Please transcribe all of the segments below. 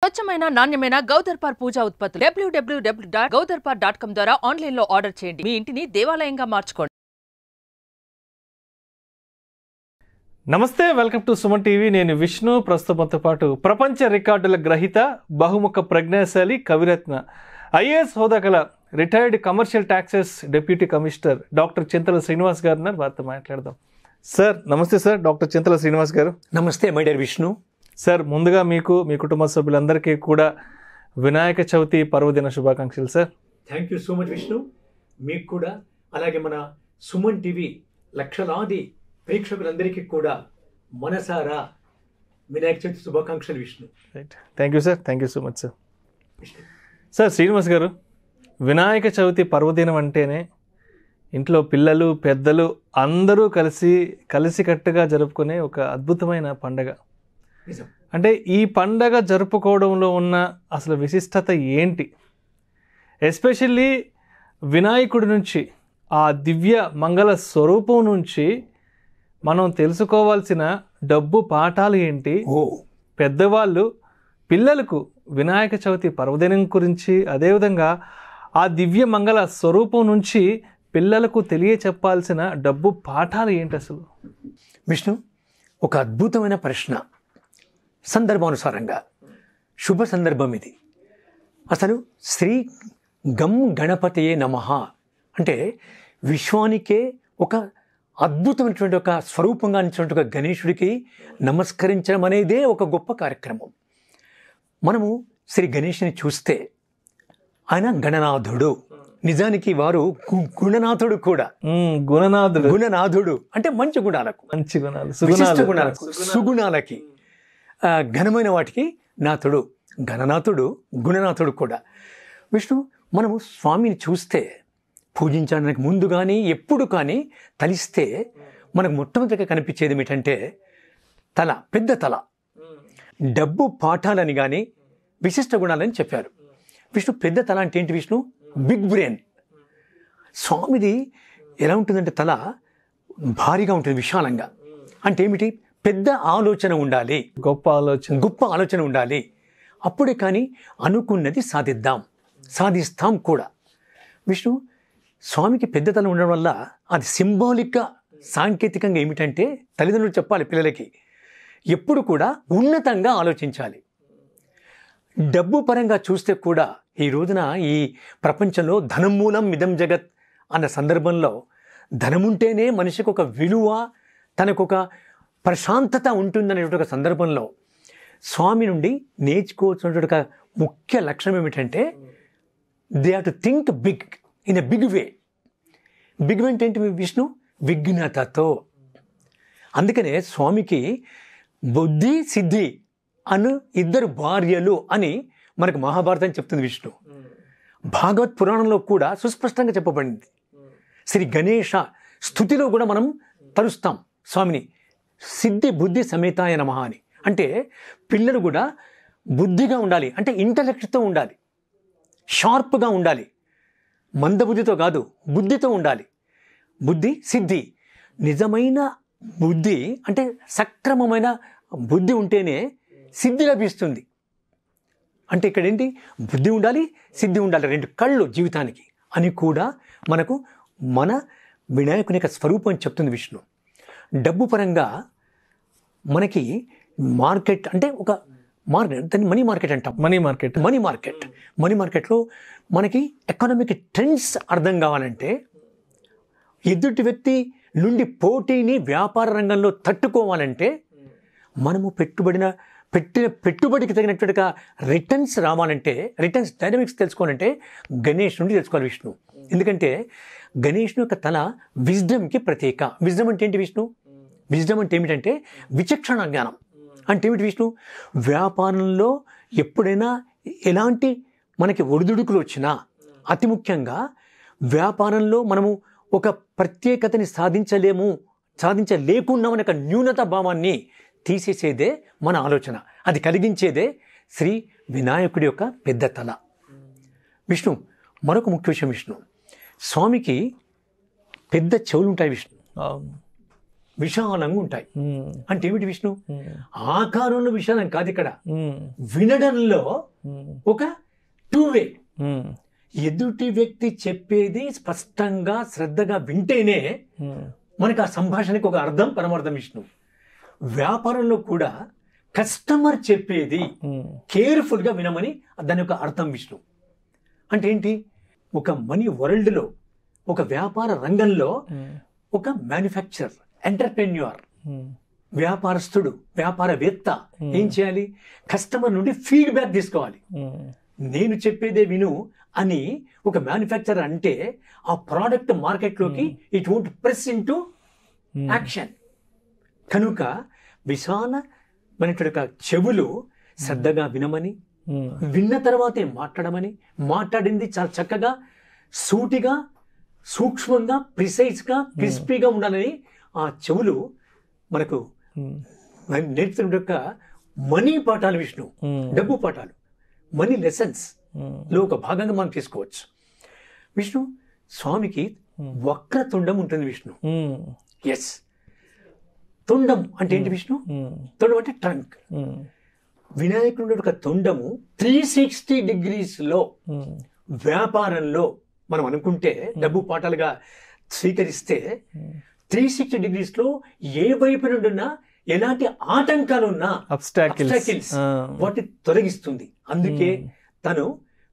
స్వచ్ఛమైన నాణ్యమైన గౌదర్పార్ పూజా ఉత్పత్తులు www.gaudarpar.com ద్వారా ఆన్లైన్ లో ఆర్డర్ చేయండి. మీ ఇంటిని దేవాలయంగా మార్చుకోండి. నమస్తే, వెల్కమ్ టు సుమన్ టీవీ. నేను విష్ణు. ప్రస్తుతంతో పాటు ప్రపంచ రికార్డుల గ్రహీత, బహుముఖ ప్రజ్ఞాశాలి, కవిరత్న, ఐఏఎస్ హోదా గల retired commercial taxes deputy commissioner doctor Chintala Srinivas garu ఉన్నారు. వారితో మాట్లాడదాం. సార్ నమస్తే. సార్ డాక్టర్ చింతల శ్రీనివాస్ గారు. నమస్తే మై డియర్ విష్ణు. సార్ ముందుగా మీకు, మీ కుటుంబ సభ్యులందరికీ కూడా వినాయక చవితి పర్వదిన శుభాకాంక్షలు sir. Thank you so much Vishnu. మీకు కూడా, అలాగే మన సుమన్ టీవీ లక్షలాది ప్రేక్షకులందరికీ కూడా మనసారా వినాయక చవితి శుభాకాంక్షలు Vishnu. Right, thank you sir. Thank you so much sir. Sir Srinivas గారు, వినాయక చవితి పర్వదినం అంటేనే ఇంట్లో పిల్లలు పెద్దలు అందరూ కలిసికట్టుగా జరుపుకునే ఒక అద్భుతమైన పండగ. అంటే ఈ పండగ జరుపుకోవడంలో ఉన్న అసలు విశిష్టత ఏంటి? ఎస్పెషల్లీ వినాయకుడి నుంచి, ఆ దివ్య మంగళ స్వరూపం నుంచి మనం తెలుసుకోవాల్సిన డబ్బు పాఠాలు ఏంటి? పెద్దవాళ్ళు పిల్లలకు వినాయక చవితి పర్వదినం గురించి, అదేవిధంగా ఆ దివ్య మంగళ స్వరూపం నుంచి పిల్లలకు తెలియచెప్పాల్సిన డబ్బు పాఠాలు ఏంటి అసలు? విష్ణు, ఒక అద్భుతమైన ప్రశ్న. సందర్భానుసారంగా శుభ సందర్భం ఇది. అసలు శ్రీ గం గణపతియే నమః అంటే విశ్వానికే ఒక అద్భుతమైనటువంటి ఒక స్వరూపంగా నిలిచినటువంటి ఒక గణేశుడికి నమస్కరించడం అనేదే ఒక గొప్ప కార్యక్రమం. మనము శ్రీ గణేశుని చూస్తే ఆయన గణనాథుడు, నిజానికి వారు గుణనాథుడు కూడా. గుణనాథుడు అంటే మంచి గుణాలకు, విశిష్ట గుణాలకు, సుగుణాలకి, ఘనమైన వాటికి నాథుడు, గణనాథుడు, గుణనాథుడు కూడా. విష్ణు, మనము స్వామిని చూస్తే పూజించడానికి ముందు కానీ ఎప్పుడు కానీ తలిస్తే మనకు మొట్టమొదటిగా కనిపించేది ఏమిటంటే తల, పెద్ద తల. డబ్బు పాఠాలని కానీ విశిష్ట గుణాలని చెప్పారు. విష్ణు, పెద్ద తల అంటే ఏంటి విష్ణు? Big brain. స్వామిది ఎలా ఉంటుందంటే తల భారీగా ఉంటుంది, విశాలంగా. అంటే ఏమిటి? పెద్ద ఆలోచన ఉండాలి, గొప్ప ఆలోచన ఉండాలి. అప్పుడే కానీ అనుకున్నది సాధిస్తాం కూడా. విష్ణు, స్వామికి పెద్ద తల ఉండడం వల్ల అది సింబాలిక్గా, సాంకేతికంగా ఏమిటంటే తల్లిదండ్రులు చెప్పాలి పిల్లలకి ఎప్పుడు కూడా ఉన్నతంగా ఆలోచించాలి. డబ్బు పరంగా చూస్తే కూడా ఈ రోజున ఈ ప్రపంచంలో ధనం మూలం మిదం జగత్ అన్న సందర్భంలో ధనముంటేనే మనిషికి ఒక విలువ, తనకొక ప్రశాంతత ఉంటుందనేటువంటి ఒక సందర్భంలో స్వామి నుండి నేర్చుకోవాల్సినటువంటి ఒక ముఖ్య లక్షణం ఏమిటంటే they have to think big in a big way. Big way అంటే ఏంటి విష్ణు? విఘ్నతతో. అందుకనే స్వామికి బుద్ధి సిద్ధి అను ఇద్దరు భార్యలు అని మనకు మహాభారతం చెప్తుంది విష్ణు. భాగవత్ పురాణంలో కూడా సుస్పష్టంగా చెప్పబడింది. శ్రీ గణేష స్తుతిలో కూడా మనం తలుస్తాం స్వామిని సిద్ధి బుద్ధి సమేతాయ నమః అని. అంటే పిల్లలు కూడా బుద్ధిగా ఉండాలి, అంటే ఇంటలెక్ట్తో ఉండాలి, షార్ప్గా ఉండాలి, మందబుద్ధితో కాదు, బుద్ధితో ఉండాలి. బుద్ధి సిద్ధి, నిజమైన బుద్ధి అంటే సక్రమమైన బుద్ధి ఉంటేనే సిద్ధి లభిస్తుంది. అంటే ఇక్కడ ఏంటి? బుద్ధి ఉండాలి, సిద్ధి ఉండాలి, రెండు కళ్ళు జీవితానికి అని కూడా మనకు మన వినాయకుని యొక్క స్వరూపం చెప్తుంది విష్ణు. డబ్బు పరంగా మనకి మార్కెట్ అంటే ఒక మార్కెట్, దాన్ని మనీ మార్కెట్ అంటాం. మనీ మార్కెట్లో మనకి ఎకనామిక్ ట్రెండ్స్ అర్థం కావాలంటే, ఎదుటి వ్యక్తి నుండి పోటీని వ్యాపార రంగంలో తట్టుకోవాలంటే, మనము పెట్టిన పెట్టుబడికి తగినట్టుగా రిటర్న్స్ రావాలంటే, రిటర్న్స్ డైనమిక్స్ తెలుసుకోవాలంటే గణేష్ నుండి తెలుసుకోవాలి విష్ణు. ఎందుకంటే గణేష్ను యొక్క తల విజ్డమ్కి ప్రతీక. విజ్డమ్ అంటే ఏంటి విష్ణు? విజ్డమ్ అంటే ఏమిటంటే విచక్షణ జ్ఞానం. అంటే ఏమిటి విష్ణు? వ్యాపారంలో ఎప్పుడైనా ఎలాంటి మనకి ఒడిదుడుకులు వచ్చినా, అతి ముఖ్యంగా వ్యాపారంలో మనము ఒక ప్రత్యేకతని సాధించలేకున్నామనే ఒక న్యూనత భావాన్ని తీసేసేదే మన ఆలోచన. అది కలిగించేదే శ్రీ వినాయకుడి యొక్క పెద్ద తల. విష్ణు, మరొక ముఖ్య విషయం విష్ణు, స్వామికి పెద్ద చెవులు ఉంటాయి విష్ణు. విశాలంగా ఉంటాయి. ఉమ్, అంటే ఏమిటి విష్ణు? ఉమ్, ఆకారంలో విశాలం కాదు, ఇక్కడ ఉమ్, వినడంలో ఉమ్, ఒక టూ వే. ఉమ్, ఎదుటి వ్యక్తి చెప్పేది స్పష్టంగా శ్రద్ధగా వింటేనే ఉమ్, మనకు ఆ సంభాషణకి ఒక అర్థం పరమార్థం విష్ణు. వ్యాపారంలో కూడా కస్టమర్ చెప్పేది ఉమ్, కేర్ఫుల్గా వినమని దాని యొక్క అర్థం విష్ణు. అంటే ఏంటి? ఒక మనీ వరల్డ్లో, ఒక వ్యాపార రంగంలో ఉమ్, ఒక మ్యానుఫ్యాక్చరర్, ఎంటర్ప్రెన్యూర్, ఉమ్, వ్యాపారస్తుడు, వ్యాపారవేత్త ఏం చేయాలి? కస్టమర్ నుండి ఫీడ్బ్యాక్ తీసుకోవాలి. ఉమ్, నేను చెప్పేదే విను అని ఒక మ్యానుఫ్యాక్చరర్ అంటే ఆ ప్రోడక్ట్ మార్కెట్లోకి it won't press in to action. కనుక విశాలమైనటువంటి చెవులు శ్రద్ధగా వినమని, ఉమ్, విన్న తర్వాతే మాట్లాడమని, మాట్లాడింది చాలా చక్కగా, సూటిగా, సూక్ష్మంగా, ప్రిసైజ్గా, క్రిస్పీగా ఉండాలని ఆ చెవులు మనకు ఉమ్, నేర్చుకున్న యొక్క మనీ పాఠాలు విష్ణు, ఉమ్, డబ్బు పాఠాలు, మనీ లెసన్స్ ఉమ్, లో ఒక భాగంగా మనం తీసుకోవచ్చు. విష్ణు స్వామికి వక్రతుండం ఉంటుంది విష్ణు. ఉమ్, ఎస్, తొండం అంటే ఏంటి విష్ణు? ఉమ్, తొండం అంటే ట్రంక్. ఉమ్, వినాయకుడు ఒక తొండము 360 degreesలో ఉమ్, వ్యాపారంలో మనం అనుకుంటే డబ్బు పాఠాలుగా స్వీకరిస్తే 360 degreesలో ఏ వైపు నుండున్నా ఎలాంటి ఆటంకాలు ఉన్నా Obstacles. obstacles వాటి తొలగిస్తుంది. అందుకే తను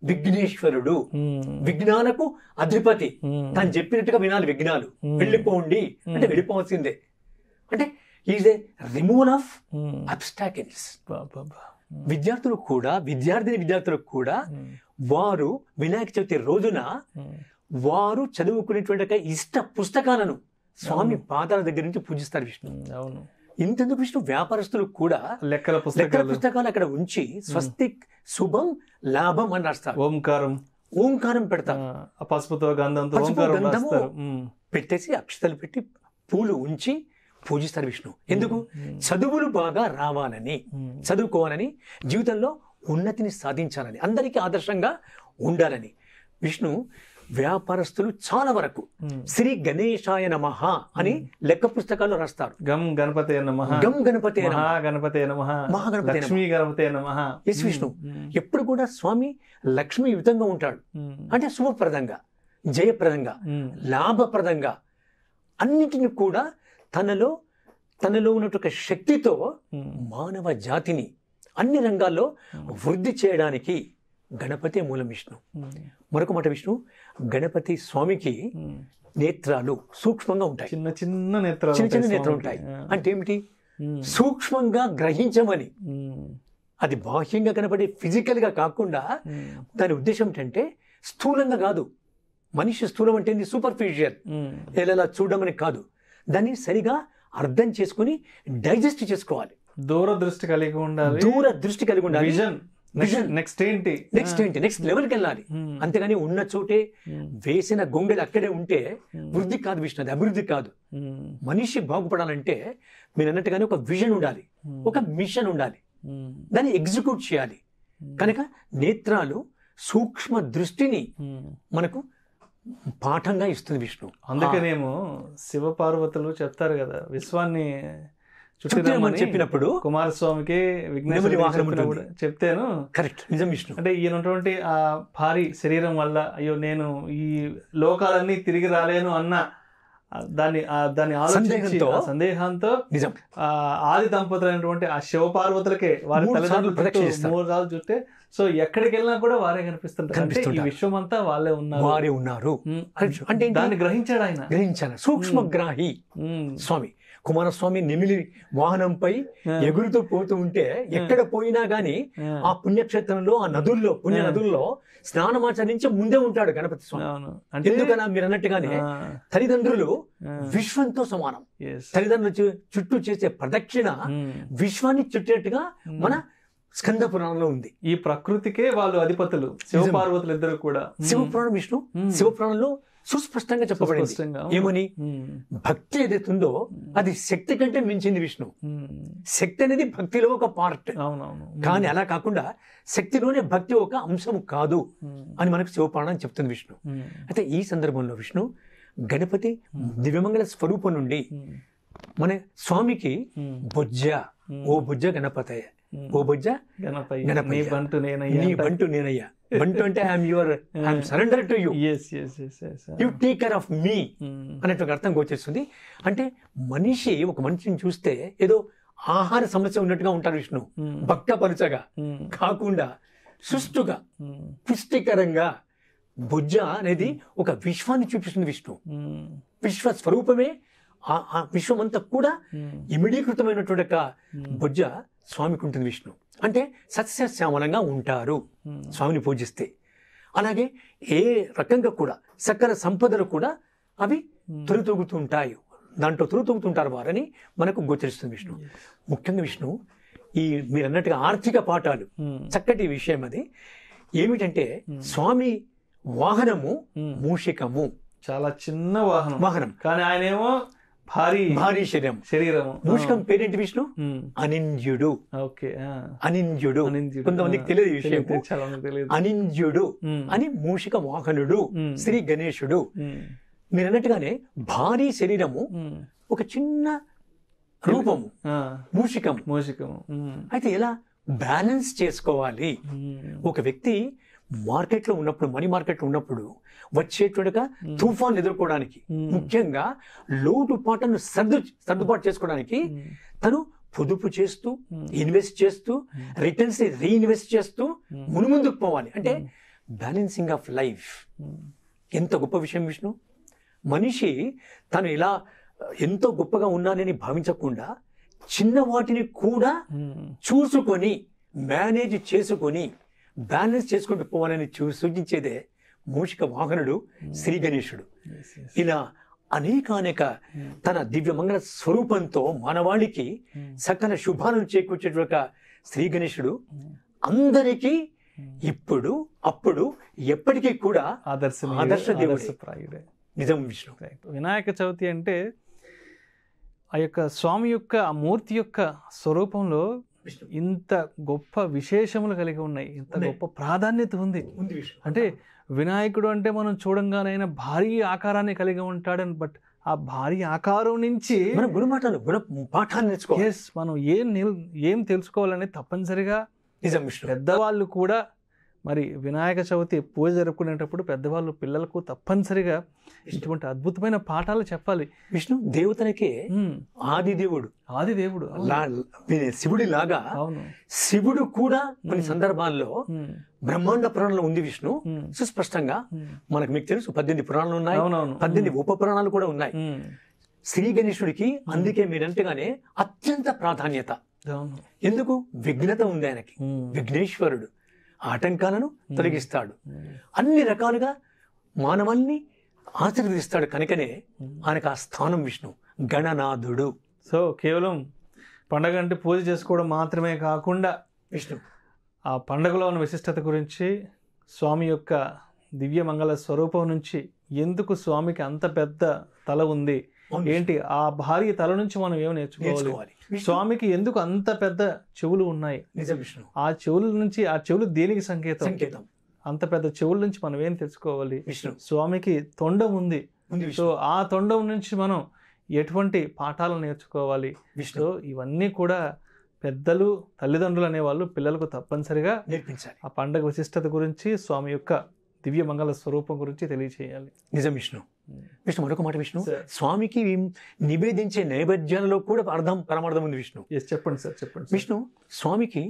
విఘ్నేశ్వరుడు, విఘ్నాలకు అధిపతి. తను చెప్పినట్టుగా వినాలి విఘ్నాలు. వెళ్ళిపోండి అంటే వెళ్ళిపోవాల్సిందే. అంటే is a removal of obstacles. విద్యార్థులు కూడా, విద్యార్థులకు కూడా వారు వినాయక చవితి రోజున వారు చదువుకునేటువంటి ఇష్ట పుస్తకాలను స్వామి పాదాల దగ్గర నుంచి పూజిస్తారు విష్ణు. అవును. ఇంతెందుకు విష్ణు, వ్యాపారస్తులు కూడా లెక్కల పుస్తకాలు అక్కడ ఉంచి స్వస్తిక్, శుభం, లాభం అని రాస్తారు. ఓంకారం పెడతారు. పసుపుతో గంధంతో పసుపు, ఓంకారం గంధము రాస్తారు. పెట్టేసి అక్షతలు పెట్టి పూలు ఉంచి పూజిస్తారు విష్ణు. ఎందుకు? చదువులు బాగా రావాలని, చదువుకోవాలని, జీవితంలో ఉన్నతిని సాధించాలని, అందరికీ ఆదర్శంగా ఉండాలని. విష్ణు వ్యాపారస్తులు చాలా వరకు శ్రీ గణేశాయ నమః అని లెక్క పుస్తకాల్లో రాస్తారు. గం గణపతే నమః, గం గణపతే నమః, మహాగణపతే నమః, మహాగణపతే లక్ష్మీ గణపతే నమః. ఎస్ విష్ణు, ఎప్పుడు కూడా స్వామి లక్ష్మీయుతంగా ఉంటాడు. అంటే శుభప్రదంగా, జయప్రదంగా, లాభప్రదంగా, అన్నిటిని కూడా తనలో ఉన్నటువంటి శక్తితో మానవ జాతిని అన్ని రంగాల్లో వృద్ధి చేయడానికి గణపతి మూలం విష్ణు. మరొక మాట విష్ణు, గణపతి స్వామికి నేత్రాలు సూక్ష్మంగా ఉంటాయి. చిన్న చిన్న నేత్రాలు ఉంటాయి. అంటే ఏమిటి? సూక్ష్మంగా గ్రహించమని. అది బాహ్యంగా కనపడే ఫిజికల్ గా కాకుండా దాని ఉద్దేశం ఏంటంటే స్థూలంగా కాదు. మనిషి స్థూలం అంటే సూపర్ఫిషియల్, ఎలా చూడమని కాదు. దాన్ని సరిగా అర్థం చేసుకుని డైజెస్ట్ చేసుకోవాలి. దూరదృష్టి కలిగి ఉండాలి. నెక్స్ట్ లెవెల్కి వెళ్ళాలి. అంతేగాని ఉన్న చోటే వేసిన గొంగళి అక్కడే ఉంటే వృద్ధి కాదు విష్ణు, అది అభివృద్ధి కాదు. మనిషి బాగుపడాలంటే మీరు అన్నట్టుగానే ఒక విజన్ ఉండాలి, ఒక మిషన్ ఉండాలి, దాన్ని ఎగ్జిక్యూట్ చేయాలి. కనుక నేత్రాలు సూక్ష్మ దృష్టిని మనకు పాఠంగా ఇస్తుంది విష్ణు. అందుకనేమో శివపార్వతులు చెప్తారు కదా, విశ్వాన్ని చుట్టిరమ్మని చెప్పినప్పుడు కుమారస్వామికి విఘ్నేశ్వరుడు చెప్తేను కరెక్ట్, నిజం విష్ణు. అంటే ఈయనటువంటి ఆ భారీ శరీరం వల్ల అయ్యో నేను ఈ లోకాలన్నీ తిరిగి రాలేను అన్న దాన్ని ఆలోచించి సందేహంతో నిజం ఆది దంపతులైనటువంటి ఆ శివపార్వతులకే వారి తల్లిదండ్రులు 3 సార్లు చుట్టే, సో ఎక్కడికి వెళ్ళినా కూడా వారే కనిపిస్తుంటారు. ఈ విశ్వం అంతా వారే ఉన్నారు అంటే దాన్ని గ్రహించాడు ఆయన. గ్రహించాడు సూక్ష్మగ్రాహి స్వామి. కుమారస్వామి నెమిలి వాహనంపై ఎగురుతూ పోతూ ఉంటే ఎక్కడ పోయినా గాని ఆ పుణ్యక్షేత్రంలో, ఆ నదుల్లో, పుణ్య నదుల్లో స్నానమాచరించి ముందే ఉంటాడు గణపతి స్వామి. ఎందుకన్నా మీరు అన్నట్టుగానే తల్లిదండ్రులు విశ్వంతో సమానం. తల్లిదండ్రులు చుట్టూ చేసే ప్రదక్షిణ విశ్వాన్ని చుట్టేట్టుగా మన స్కంద పురాణంలో ఉంది. ఈ ప్రకృతికే వాళ్ళు అధిపతులు, శివపార్వతులు ఇద్దరు కూడా. శివపురాణం విష్ణు, శివపురాణంలో సుస్పష్టంగా చెప్పబడింది. ఏమని? భక్తి ఏదైతుందో అది శక్తి కంటే మించింది విష్ణు. శక్తి అనేది భక్తిలో ఒక పార్ట్, కానీ అలా కాకుండా శక్తిలోనే భక్తి ఒక అంశం కాదు అని మనకు శివపురాణం చెప్తుంది విష్ణు. అయితే ఈ సందర్భంలో విష్ణు గణపతి దివ్యమంగళ స్వరూపం నుండి మన స్వామికి బొజ్జ, ఓ బొజ్జ గణపతయ్య, ఓ బొజ్జ గణపయ్య, గణపయ్య, నీ బంటు నేనయ్యా. నీ బంటు నేనయ్యా. బంటు అంటే I'm surrender to you, you take care of me అనేటువంటి అర్థం గోచరిస్తుంది. అంటే ఒక మనిషిని చూస్తే ఏదో ఆహార సమస్య ఉన్నట్టుగా ఉంటారు విష్ణు, భక్తపరుచగా కాకుండా సుష్టుగా పుష్టికరంగా. బొజ్జ అనేది ఒక విశ్వాన్ని చూపిస్తుంది విష్ణు. విశ్వ స్వరూపమే ఆ విశ్వమంతా కూడా ఇమిడీకృతమైనటువంటి ఒక బొజ్జ స్వామికి ఉంటుంది విష్ణు. అంటే సస్యశ్యామలంగా ఉంటారు స్వామిని పూజిస్తే. అలాగే ఏ రకంగా కూడా సకల సంపదలు కూడా అవి తొలితొగుతుంటాయి, దాంట్లో తొలితొగుతుంటారు వారని మనకు గోచరిస్తుంది విష్ణు. ముఖ్యంగా విష్ణు మీరు అన్నట్టుగా ఆర్థిక పాఠాలు చక్కటి విషయం. అది ఏమిటంటే స్వామి వాహనము మూషికము, చాలా చిన్న వాహనం, కానీ ఆయనేమో భారీ శరీరం. మూషికం పేరేంటి విష్ణు? అనింద్యుడు. ఓకే, అనింద్యుడు. కొంతమందికి తెలియదు ఈ విషయం. అనింద్యుడు అని మూషిక వాహనుడు శ్రీ గణేశుడు. మీరు అన్నట్టుగానే భారీ శరీరము, ఒక చిన్న రూపము మూషికము. అయితే ఎలా బ్యాలెన్స్ చేసుకోవాలి? ఒక వ్యక్తి మార్కెట్లో ఉన్నప్పుడు, మనీ మార్కెట్లో ఉన్నప్పుడు వచ్చేటువంటి తుఫాన్ ఎదుర్కోవడానికి, ముఖ్యంగా లోటుపాట్లను సర్దుబాటు చేసుకోవడానికి తను పొదుపు చేస్తూ, ఇన్వెస్ట్ చేస్తూ, రిటర్న్స్ రీఇన్వెస్ట్ చేస్తూ ముందుకు పోవాలి. అంటే బ్యాలెన్సింగ్ ఆఫ్ లైఫ్ ఎంత గొప్ప విషయం విష్ణు. మనిషి తను ఇలా ఎంతో గొప్పగా ఉన్నానని భావించకుండా చిన్న వాటిని కూడా చూసుకొని మేనేజ్ చేసుకొని బ్యాలెన్స్ చేసుకుంటూ పోవాలని సూచించేదే మూషిక వాహనుడు శ్రీ గణేశుడు. ఇలా అనేక తన దివ్యమంగళ స్వరూపంతో మానవాళికి సకల శుభాలను చేకూర్చేటువంటి శ్రీ గణేశుడు అందరికీ ఇప్పుడు అప్పుడు ఎప్పటికీ కూడా ఆదర్శ దేవుడు. నిజం విష్ణు. వినాయక చవితి అంటే ఆ యొక్క స్వామి యొక్క ఆ మూర్తి యొక్క స్వరూపంలో ఇంత గొప్ప విశేషములు కలిగి ఉన్నాయి, ఇంత గొప్ప ప్రాధాన్యత ఉంది. అంటే వినాయకుడు అంటే మనం చూడంగానైనా భారీ ఆకారాన్ని కలిగి ఉంటాడని, బట్ ఆ భారీ ఆకారం నుంచి మనం ఏం తెలుసుకోవాలని తప్పనిసరిగా పెద్దవాళ్ళు కూడా మరి వినాయక చవితి పూజ జరుపుకునేటప్పుడు పెద్దవాళ్ళు పిల్లలకు తప్పనిసరిగా ఇటువంటి అద్భుతమైన పాఠాలు చెప్పాలి. విష్ణు దేవతలకే ఆదిదేవుడు శివుడి లాగా. శివుడు కూడా కొన్ని సందర్భాల్లో బ్రహ్మాండ పురాణంలో ఉంది విష్ణు సుస్పష్టంగా. మీకు తెలుసు 18 పురాణాలు ఉన్నాయి, 18 ఉప పురాణాలు కూడా ఉన్నాయి. శ్రీ గణేశుడికి అందుకే మీరంటగానే అత్యంత ప్రాధాన్యత. ఎందుకు? విఘ్నత ఉంది ఆయనకి. విఘ్నేశ్వరుడు ఆటంకాలను తొలగిస్తాడు, అన్ని రకాలుగా మానవాన్ని ఆశీర్వదిస్తాడు. కనుకనే ఆయనకు ఆ స్థానం విష్ణు గణనాథుడు. సో కేవలం పండగ అంటే పూజ చేసుకోవడం మాత్రమే కాకుండా విష్ణు ఆ పండగలో ఉన్న విశిష్టత గురించి, స్వామి యొక్క దివ్య మంగళ స్వరూపం నుంచి ఎందుకు స్వామికి అంత పెద్ద తల ఉంది, ఏంటి ఆ భారీ తల నుంచి మనం ఏమి నేర్చుకోవాలి, స్వామికి ఎందుకు అంత పెద్ద చెవులు ఉన్నాయి, ఆ చెవుల నుంచి, ఆ చెవులు దేనికి సంకేతం, అంత పెద్ద చెవుల నుంచి మనం ఏం తెలుసుకోవాలి, స్వామికి తొండం ఉంది, సో ఆ తొండం నుంచి మనం ఎటువంటి పాఠాలు నేర్చుకోవాలి. సో ఇవన్నీ కూడా పెద్దలు, తల్లిదండ్రులు అనేవాళ్ళు పిల్లలకు తప్పనిసరిగా నేర్పించాలి. ఆ పండగ విశిష్టత గురించి, స్వామి యొక్క దివ్య మంగళ స్వరూపం గురించి తెలియచేయాలి. నిజం విష్ణు. మరొక మాట విష్ణు, స్వామికి నివేదించే నైవేద్యాలలో కూడా పరమార్థం ఉంది విష్ణు. చెప్పండి సార్, చెప్పండి. విష్ణు స్వామికి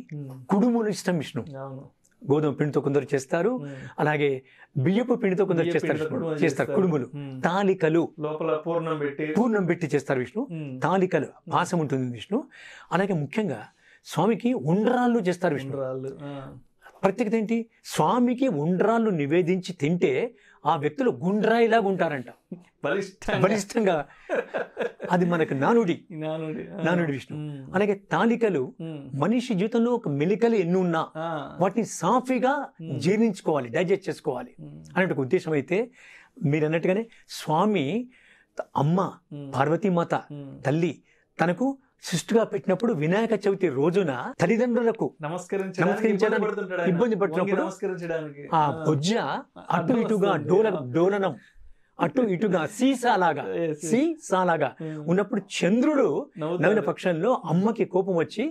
కుడుములు ఇష్టం విష్ణు. గోధుమ పిండితో కొందరు చేస్తారు, అలాగే బియ్యపు పిండితో కొందరు చేస్తారు కుడుములు. తాలికలు లోపల పూర్ణం పెట్టి చేస్తారు విష్ణు. తాలికలు పాసం ఉంటుంది విష్ణు. అలాగే ముఖ్యంగా స్వామికి ఉండ్రాళ్ళు చేస్తారు విష్ణు. ప్రత్యేకత ఏంటి? స్వామికి ఉండ్రాళ్ళు నివేదించి తింటే ఆ వ్యక్తులు గుండ్రాయిలాగా ఉంటారంట, బలిష్టంగా. అది మనకు నానుడి విష్ణు. అలాగే తాలికలు మనిషి జీవితంలో ఒక మెలికలు ఎన్ని ఉన్నా వాటిని సాఫీగా జీర్ణించుకోవాలి, డైజెస్ట్ చేసుకోవాలి అనే ఉద్దేశం. అయితే మీరు అన్నట్టుగానే స్వామి అమ్మ పార్వతీమాత తల్లి తనకు సృష్టిగా పెట్టినప్పుడు వినాయక చవితి రోజున తల్లిదండ్రులకు నమస్కరించడానికి ఇబ్బంది పట్టినప్పుడు ఆ బొజ్జ అటు ఇటుగా డోలనం అటు ఇటుగా సీసాలాగా సీసాలాగా ఉన్నప్పుడు చంద్రుడు నవ్విన పక్షంలో అమ్మకి కోపం వచ్చి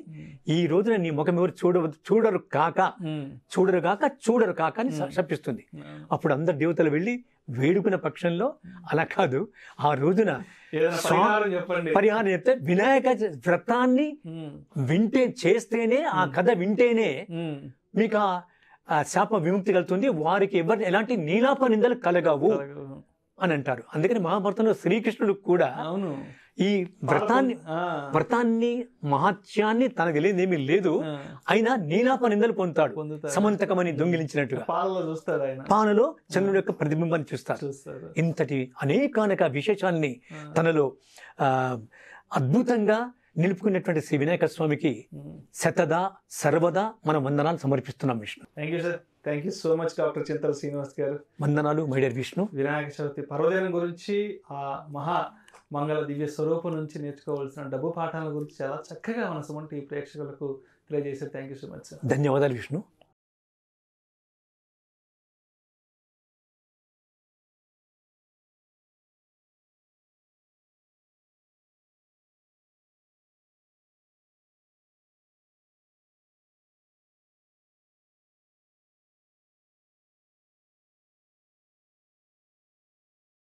ఈ రోజున నీ ముఖం ఎవరు చూడరు కాక అని శపిస్తుంది. అప్పుడు అందరు దేవతలు వెళ్ళి వేడుకున్న పక్షంలో అలా కాదు, ఆ రోజున పరిహారం చెప్తే వినాయక వ్రతాన్ని చేస్తేనే, ఆ కథ వింటేనే మీకు ఆ శాప విముక్తి కలుగుతుంది, వారికి ఎలాంటి నీలాప నిందలు కలగవు అని అంటారు. అందుకని మహాభారతంలో శ్రీకృష్ణుడు కూడా ఈ వ్రతాన్ని మహత్యాన్ని తనకు తెలియదు ఏమీ లేదు, అయినా నీలాప నిందలు పొందుతాడు. సమంతకమని దొంగిలించినట్టుగా పానలో చంద్రుడి యొక్క ప్రతిబింబాన్ని చూస్తారు. ఇంతటి అనేకానేక విశేషాన్ని తనలో అద్భుతంగా నిలుపుకున్నటువంటి శ్రీ వినాయక స్వామికి శతదా సర్వదా మనం వందనాలు సమర్పిస్తున్నాం Vishnu. Thank you sir, thank you so much doctor Chintala Srinivas garu. వందనాలు మై డియర్ విష్ణు. వినాయక చవితి పర్వదినం గురించి, ఆ మహా మంగళ దివ్య స్వరూపం నుంచి నేర్చుకోవాల్సిన డబ్బు పాఠాల గురించి చాలా చక్కగా మన సుమన్ టీవీ ప్రేక్షకులకు తెలియజేశారు. Thank you so much sir. ధన్యవాదాలు విష్ణు.